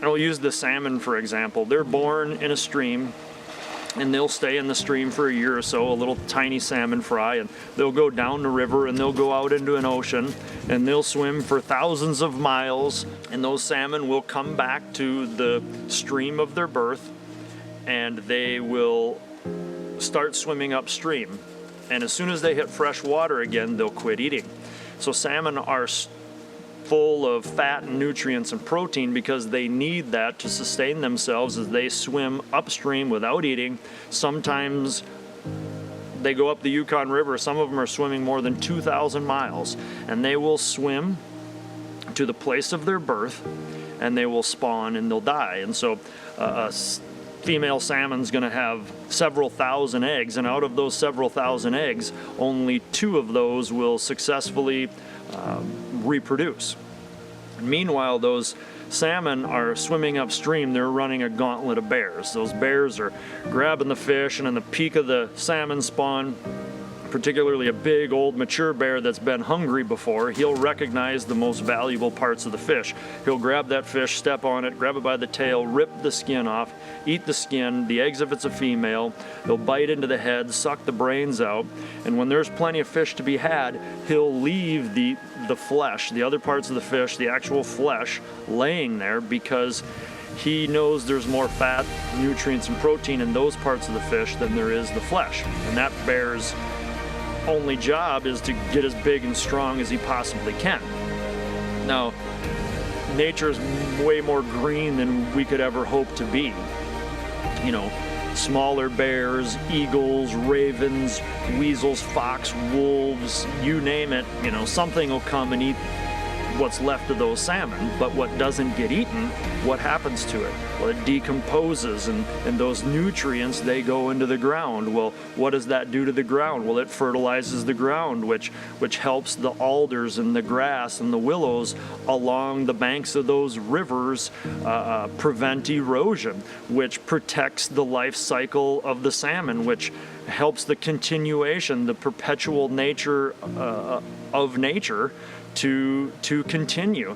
And we'll use the salmon for example. They're born in a stream, and they'll stay in the stream for a year or so, a little tiny salmon fry, and they'll go down the river and they'll go out into an ocean and they'll swim for thousands of miles, and those salmon will come back to the stream of their birth and they will start swimming upstream. And as soon as they hit fresh water again, they'll quit eating. So salmon are full of fat and nutrients and protein because they need that to sustain themselves as they swim upstream without eating. Sometimes they go up the Yukon River. Some of them are swimming more than 2,000 miles, and they will swim to the place of their birth and they will spawn and they'll die. And so a female salmon's going to have several thousand eggs, and out of those several thousand eggs, only 2 of those will successfully reproduce. Meanwhile, those salmon are swimming upstream. They're running a gauntlet of bears. Those bears are grabbing the fish, and in the peak of the salmon spawn, particularly a big old mature bear that's been hungry before, he'll recognize the most valuable parts of the fish. He'll grab that fish, step on it, grab it by the tail, rip the skin off, eat the skin, the eggs if it's a female. He'll bite into the head, suck the brains out, and when there's plenty of fish to be had, he'll leave the flesh, the other parts of the fish, the actual flesh, laying there because he knows there's more fat, nutrients, and protein in those parts of the fish than there is the flesh. And that bear's only job is to get as big and strong as he possibly can. Now, nature's way more green than we could ever hope to be. You know, smaller bears, eagles, ravens, weasels, fox, wolves, you name it, you know, something will come and eat what's left of those salmon. But what doesn't get eaten, what happens to it? Well, it decomposes, and those nutrients, they go into the ground. Well, what does that do to the ground? Well, it fertilizes the ground, which helps the alders and the grass and the willows along the banks of those rivers prevent erosion, which protects the life cycle of the salmon, which helps the continuation, the perpetual nature of nature to continue.